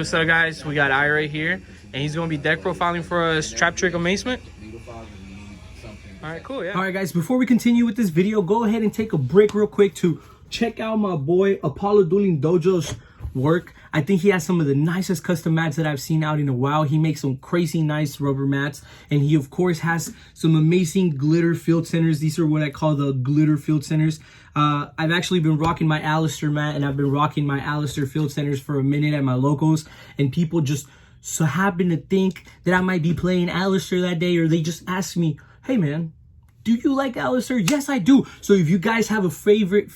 what's up, guys? We got Irah here, and he's going to be deck profiling for us Traptrix Amazement. All right, cool, yeah. All right, guys, before we continue with this video, go ahead and take a break real quick to check out my boy Apollo Dueling Dojo's work. I think he has some of the nicest custom mats that I've seen out in a while. He makes some crazy nice rubber mats, and he of course has some amazing glitter field centers. These are what I call the glitter field centers. I've actually been rocking my Alistair mat, and I've been rocking my Alistair field centers for a minute at my locals, and people just so happen to think that I might be playing Alistair that day, or they just ask me, hey man, do you like Alistair? Yes, I do. So if you guys have a favorite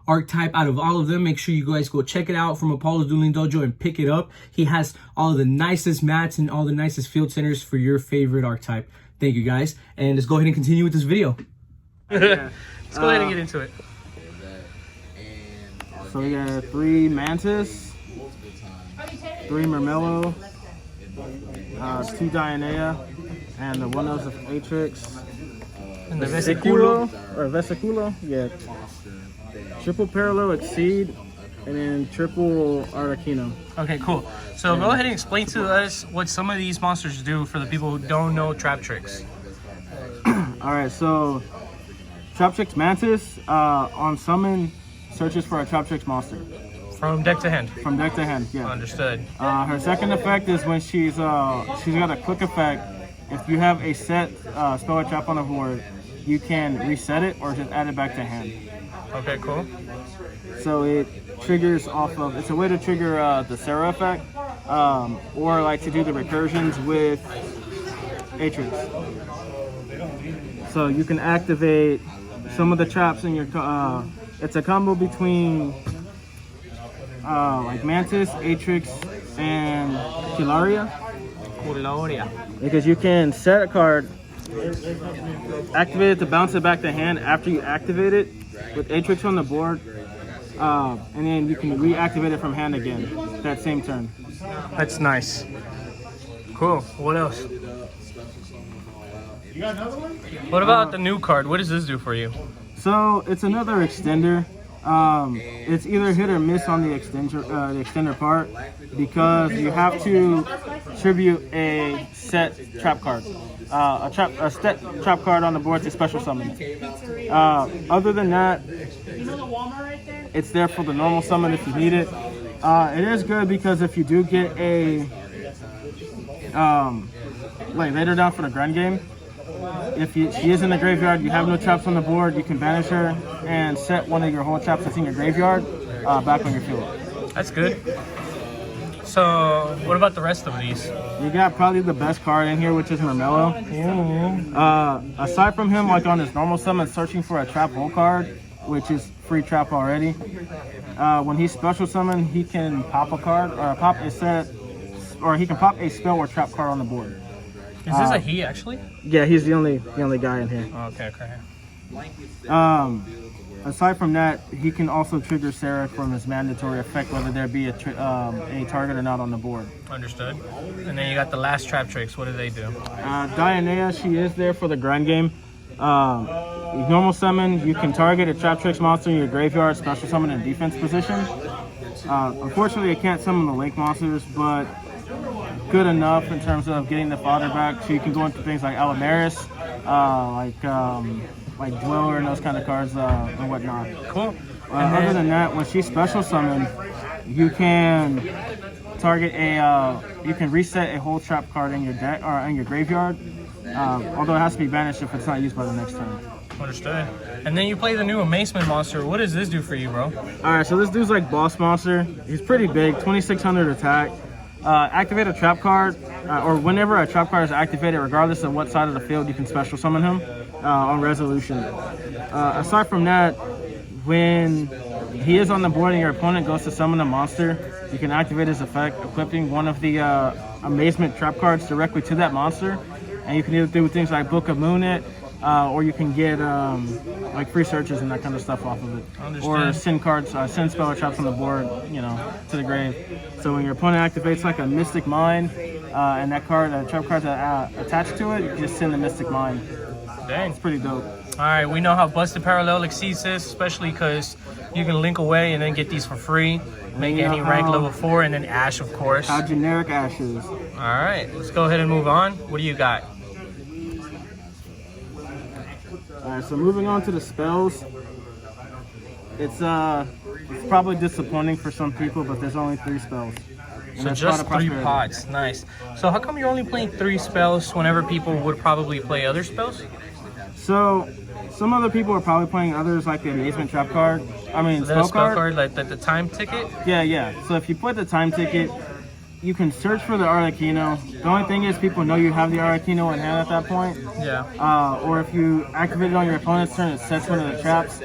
archetype out of all of them, make sure you guys go check it out from Apollo Dueling Dojo and pick it up. He has all the nicest mats and all the nicest field centers for your favorite archetype. Thank you, guys. And let's go ahead and continue with this video. Let's go ahead and get into it. So we got 3 Mantis, 3 Mermello, 2 Dianea, and the 1 of Atrix. And the Vesiculo, yeah. Triple Parallel Exceed, and then triple Arlecchino. Okay, cool. So go ahead and explain to us what some of these monsters do for the people who don't know Traptrix. Alright, so Traptrix Mantis on summon searches for a Traptrix monster. From deck to hand? From deck to hand, yeah. Understood. Her second effect is when she's got a quick effect. If you have a set spell or trap on the board, you can reset it or just add it back to hand. Okay, cool. So it triggers off of, it's a way to trigger the Sarah effect, or like to do the recursions with Atrix. So you can activate some of the traps in your, it's a combo between like Mantis, Atrix, and Hilaria. Because you can set a card, activate it to bounce it back to hand after you activate it with Atrix on the board, and then you can reactivate it from hand again that same turn. That's nice. Cool. What else? You got another one? What about the new card? What does this do for you? So it's another extender. It's either hit or miss on the extender part, because you have to tribute a set trap card, a set trap card on the board to special summon it. Other than that, it's there for the normal summon if you need it. It is good because if you do get a like later down for the grind game, if she is in the graveyard, you have no traps on the board, you can banish her and set one of your whole traps that's in your graveyard back on your field. That's good. So, what about the rest of these? You got probably the best card in here, which is Mermello. Aside from him, like on his normal summon, searching for a trap hole card, which is free trap already. When he's special summon, he can pop a card, or pop a set, or he can pop a spell or trap card on the board. Is this a he actually? Yeah, he's the only guy in here. Oh, okay. Aside from that, he can also trigger Sarah from his mandatory effect, whether there be a target or not on the board. Understood. And then you got the last Traptrix. What do they do? Dianea, she is there for the grind game. Normal summon, you can target a Traptrix monster in your graveyard, special summon in defense position. Unfortunately, I can't summon the Link monsters, but good enough in terms of getting the fodder back, so you can go into things like Alamaris, like Dweller and those kind of cards and whatnot. Cool. Other than that, when she's special summoned, you can target you can reset a whole trap card in your deck or in your graveyard, although it has to be banished if it's not used by the next turn. Understood. And then you play the new Amazement monster. What does this do for you, bro? Alright, so this dude's like boss monster. He's pretty big, 2600 attack. Activate a trap card, or whenever a trap card is activated, regardless of what side of the field, you can special summon him on resolution. Aside from that, when he is on the board and your opponent goes to summon a monster, you can activate his effect, equipping one of the Amazement trap cards directly to that monster, and you can either do things like Book of Moon it, or you can get like free searches and that kind of stuff off of it. Or send cards, send spell or traps on the board, you know, to the grave. So when your opponent activates like a Mystic Mind, and that card, trap card attached to it, you just send the Mystic Mind. Dang. It's pretty dope. All right, we know how busted Parallel exceeds this, especially because you can link away and then get these for free. Make any rank level 4, and then Ash, of course. How generic Ash is. All right, let's go ahead and move on. What do you got? All right, so moving on to the spells. It's probably disappointing for some people, but there's only 3 spells. So just 3 pots, nice. So how come you're only playing 3 spells whenever people would probably play other spells? So some other people are probably playing others, like the Amazement trap card. I mean, spell card, like the time ticket? Yeah. So if you play the time ticket, you can search for the Arlecchino. The only thing is people know you have the Arlecchino in hand at that point. Yeah. Or if you activate it on your opponent's turn, it sets one of the traps.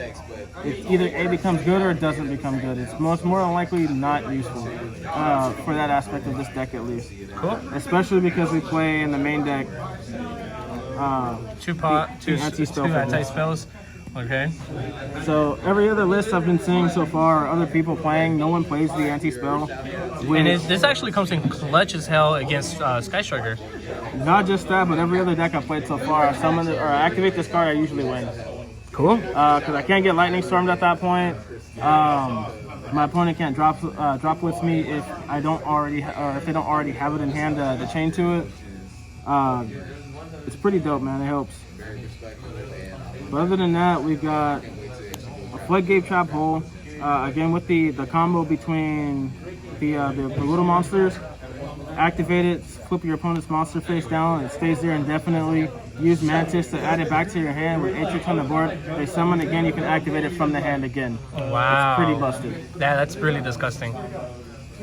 It either A becomes good or it doesn't become good. It's more than likely not useful for that aspect of this deck at least. Cool. Especially because we play in the main deck. 2 anti-spells. Okay. So every other list I've been seeing so far, other people playing, no one plays the anti-spell. And this actually comes in clutch as hell against Sky Striker. Not just that, but every other deck I've played so far, I summon it, or I activate this card, I usually win. Cool. Because I can't get Lightning Stormed at that point. My opponent can't drop with me if I don't already, or if they don't already have it in hand to chain to it. It's pretty dope, man. It helps. But other than that, we've got a Floodgate Trap Hole. Again, with the combo between the little monsters. Activate it, flip your opponent's monster face down. It stays there indefinitely. Use Mantis to add it back to your hand. With 8 tricks on the board, they summon again. You can activate it from the hand again. Wow. It's pretty busted. Yeah, that's really disgusting.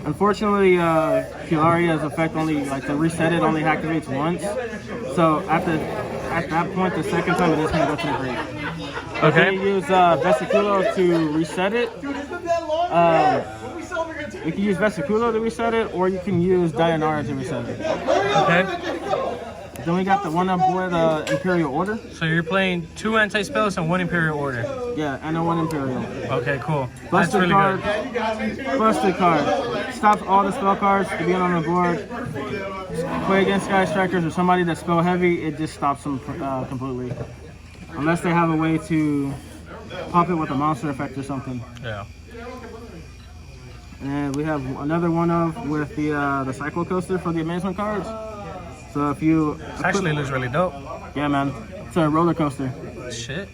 Unfortunately, Kilaria's effect only, like the reset it, only activates once. So at that point, the second time it is going to go to the grave. Okay. You can use Vesiculo to reset it. You can use Vesiculo to reset it, or you can use Dayanara to reset it. Okay. Then we got the one up with Imperial Order. So you're playing 2 anti-spells and 1 Imperial Order. Yeah, and a 1 Imperial. Okay, cool. That's really card. good. Busted card. Stops all the spell cards to be on the board. Play against Sky Strikers or somebody that's spell heavy, it just stops them completely. Unless they have a way to pop it with a monster effect or something. Yeah. And we have another one with the Cycle Coaster for the Amazement cards. So if you... It actually looks really dope. Yeah, man. It's a roller coaster. Shit.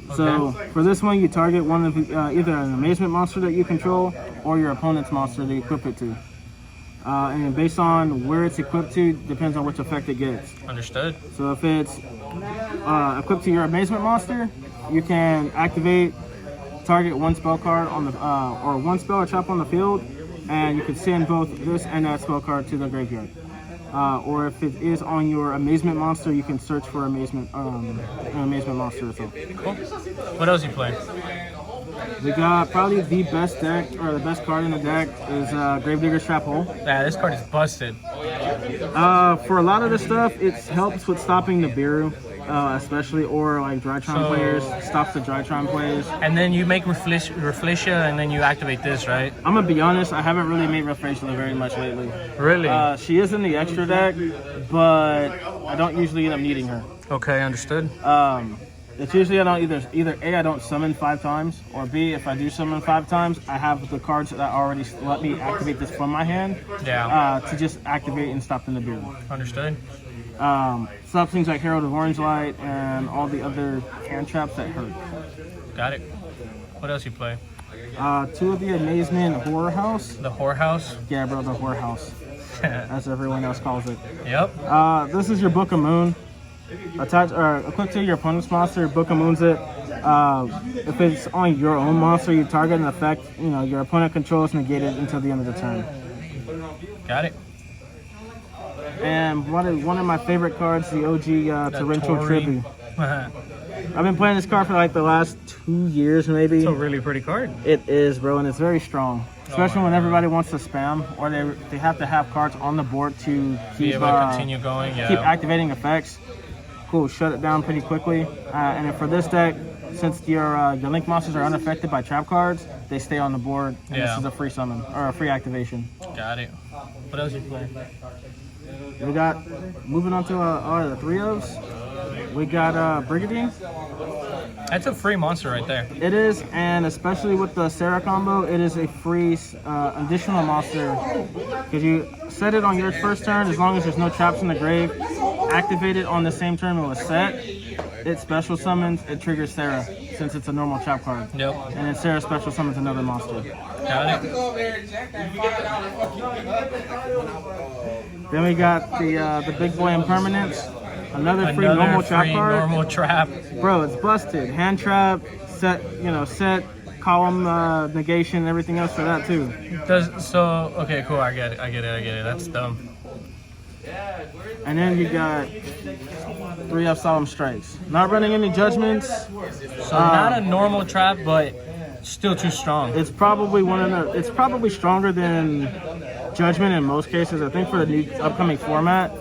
Okay. So for this one, you target one of either an Amazement monster that you control or your opponent's monster to equip it to. And based on where it's equipped to, depends on which effect it gets. Understood. So if it's equipped to your Amazement monster, you can activate, target 1 spell card on the or 1 spell or trap on the field, and you can send both this and that spell card to the graveyard. Or if it is on your Amazement monster, you can search for an Amazement monster as well. Cool. What else you play? We got probably the best deck, or the best card in the deck is Gravedigger's Trap Hole. Yeah, this card is busted. For a lot of the stuff, it helps with stopping the Biru, especially, or like Drytron players, stops the Drytron players. And then you make Rafflesia and then you activate this, right? I'm gonna be honest, I haven't really made Rafflesia very much lately. Really? She is in the extra deck, but I don't usually end up needing her. Okay, understood. It's usually I don't either A, I don't summon 5 times, or B, if I do summon 5 times, I have the cards that already let me activate this from my hand. Yeah. To just activate and stop in the Biru. Understood. Stop things like Herald of Orange Light and all the other hand traps that hurt. Got it. What else you play? 2 of the Amazement Horror House. The Whorehouse? Yeah, bro, the Horror House, as everyone else calls it. Yep. This is your Book of Moon. Attach or equip to your opponent's monster. Book of Moon's it. If it's on your own monster, you target an effect your opponent controls, negate it until the end of the turn. Got it. And one of my favorite cards, the OG Torrential Tribute. I've been playing this card for like the last 2 years, maybe. It's a really pretty card. It is, bro, and it's very strong. Especially when everybody wants to spam, or they have to have cards on the board to keep continue going. Yeah. Keep activating effects. Cool, shut it down pretty quickly. And then for this deck, since your Link monsters are unaffected by trap cards, they stay on the board. And this is a free summon or a free activation. Got it. What else you play? We got moving on to the 3 ofs. We got Brigandine. That's a free monster right there. It is, and especially with the Sarah combo, it is a free additional monster. Because you set it on your first turn, as long as there's no traps in the grave, activate it on the same turn it was set, it special summons, it triggers Sarah, since it's a normal trap card. Yep. And then Sarah special summons another monster. Got it. Then we got the Big Boy Impermanence. Another free normal trap card. Normal trap. Bro, it's busted. Hand trap, set, set, column negation, everything else for that too. Okay, cool. I get it. That's dumb. And then you got 3F Solemn Strikes. Not running any judgments. So not a normal trap, but still too strong. It's probably it's probably stronger than Judgment in most cases. I think for the new upcoming format.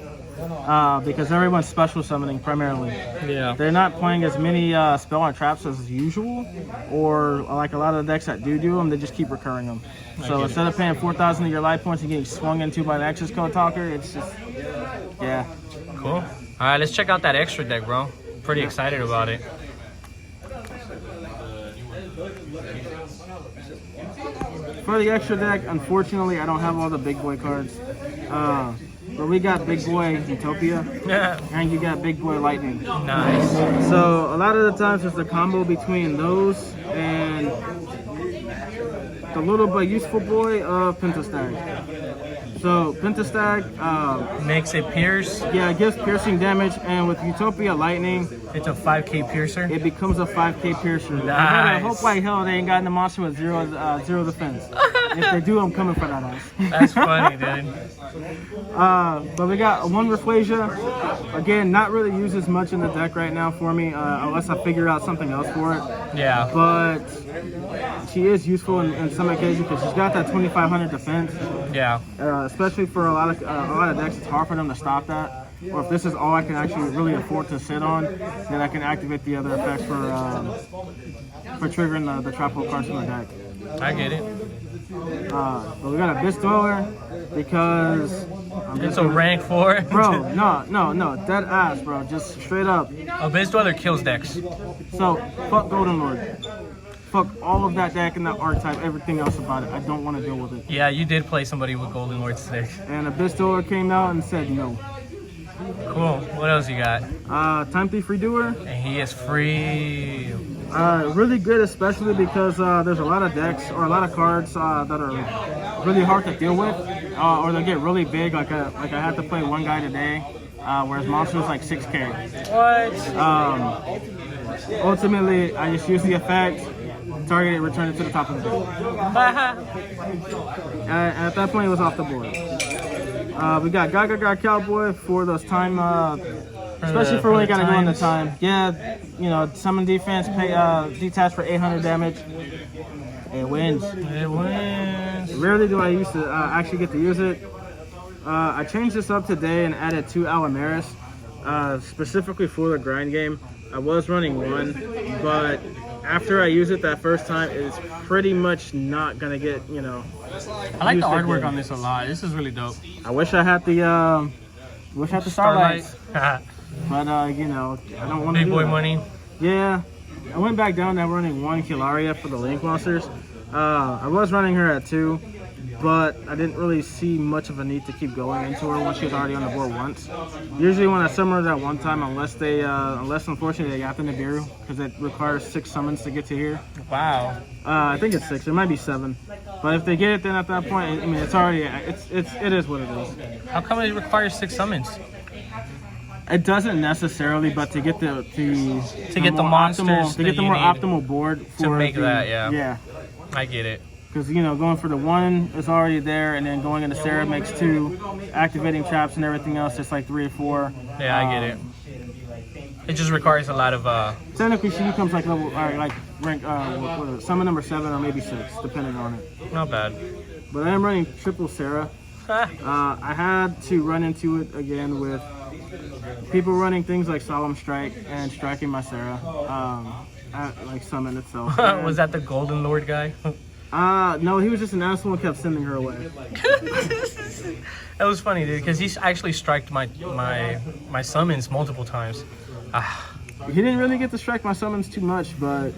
Because everyone's special summoning primarily. Yeah. They're not playing as many spell on traps as usual, or like a lot of the decks that do them, they just keep recurring them. So instead of paying 4,000 of your life points and getting swung into by the Access Code Talker, it's just, yeah. Cool. All right, let's check out that extra deck, bro. Pretty excited about it. For the extra deck, unfortunately, I don't have all the big boy cards. But we got Big Boy Utopia, and you got Big Boy Lightning. Nice. So a lot of the times it's the combo between those and the little but useful boy of Pentastag. So Pentastag makes it pierce. Yeah, it gives piercing damage, and with Utopia Lightning, it's a 5k piercer. It becomes a 5k piercer. Nice. I hope like hell they ain't gotten the monster with zero defense. If they do, I'm coming for that ass. That's funny, dude. But we got one Rafflesia. Again, not really used as much in the deck right now for me, unless I figure out something else for it. Yeah. But she is useful in some occasions because she's got that 2,500 defense. Yeah. Especially for a lot of decks, it's hard for them to stop that. Or if this is all I can actually really afford to sit on, then I can activate the other effects for triggering the trap hole cards from the deck. I get it. But we got a Abyss Dweller because it's a rank 4. Bro, no, dead ass, bro. Just straight up. Abyss Dweller kills decks. So fuck Golden Lord. Fuck all of that deck and that archetype, everything else about it. I don't want to deal with it. Yeah, you did play somebody with Golden Lord today. And Abyss Dweller came out and said no. Cool. What else you got? Time Thief Redoer. And he is free. Really good, especially because there's a lot of decks or a lot of cards that are really hard to deal with, or they get really big. Like I had to play one guy today, whereas monster was like 6k. What? Ultimately, I just use the effect, target it, return it to the top of the board. And at that point, it was off the board. We got Gaga Cowboy for those time, especially for when you gotta go into time. Yeah, summon defense, pay detach for 800 damage. It wins. It wins. Rarely do I used to actually get to use it. I changed this up today and added 2 Alamaris, specifically for the grind game. I was running 1, but after I use it that first time, it's pretty much not gonna get, I like the artwork on this a lot. This is really dope. I wish I had the Starlights. But I don't want to. Big boy money. Yeah, I went back down to running 1 Kilaria for the Link monsters. I was running her at 2, but I didn't really see much of a need to keep going into her once she was already on the board once. Usually when I summon her at one time, unless unfortunately they got the Nibiru, because it requires 6 summons to get to here. Wow. I think it's 6. It might be 7. But if they get it, then at that point, I mean, it's already it is what it is. How come it requires 6 summons? It doesn't necessarily, but to get the monsters, to get the more optimal board for to make that, yeah. Yeah. I get it. Because going for the 1 is already there, and then going into Sarah makes 2, activating traps and everything else, just like 3 or 4. Yeah, I get it. It just requires a lot of. Technically, she becomes like level, like rank, summon number 7 or maybe 6, depending on it. Not bad. But I am running triple Sarah. I had to run into it again with people running things like Solemn Strike and striking my Sarah at like summon itself. Was that the Golden Lord guy? No, he was just an asshole and kept sending her away. That was funny, dude, because he's actually striked my summons multiple times. He didn't really get to strike my summons too much, but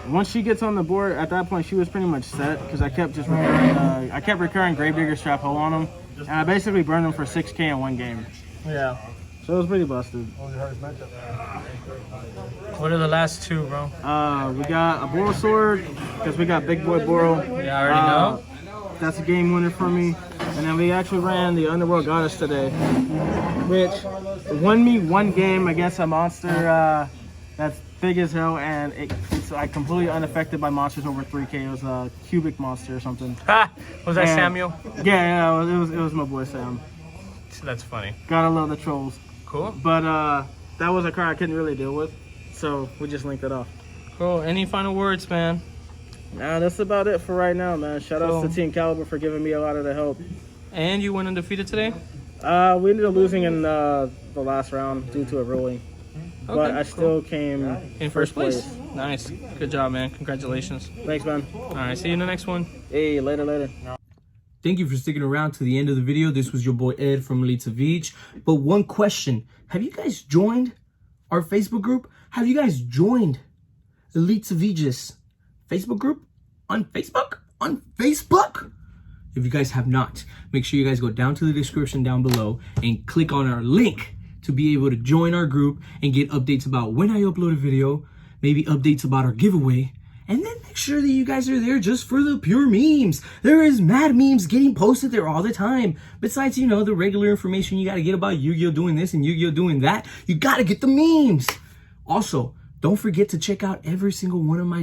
once she gets on the board, at that point she was pretty much set because I kept just recurring Gravedigger Strap Hole on him, and I basically burned him for 6K in one game. Yeah. So it was pretty busted. What are the last two, bro? We got a Boro Sword because we got Big Boy Boro. Yeah, I already know. That's a game winner for me. And then we actually ran the Underworld Goddess today, which won me one game against a monster that's big as hell, and it's like completely unaffected by monsters over 3K. It was a cubic monster or something. Ha! Was that Samuel? Yeah, it was my boy Sam. That's funny. Gotta love the trolls. Cool. But that was a card I couldn't really deal with, so we just linked it off. Cool. Any final words, man? Nah, that's about it for right now, man. Shout out to Team Caliber for giving me a lot of the help. And you went undefeated today? We ended up losing in the last round due to a ruling. Okay, But I still came in first place. Nice. Good job, man. Congratulations. Thanks, man. All right, see you in the next one. Hey, later. Thank you for sticking around to the end of the video. This was your boy Ed from Elite Savij. But one question, have you guys joined our Facebook group? Have you guys joined Elite Savij's Facebook group on Facebook? If you guys have not, make sure you guys go down to the description down below and click on our link to be able to join our group and get updates about when I upload a video, maybe updates about our giveaway, and then make sure that you guys are there just for the pure memes. There is mad memes getting posted there all the time. Besides, you know, the regular information you got to get about Yu-Gi-Oh doing this and Yu-Gi-Oh doing that, you got to get the memes. Also, don't forget to check out every single one of my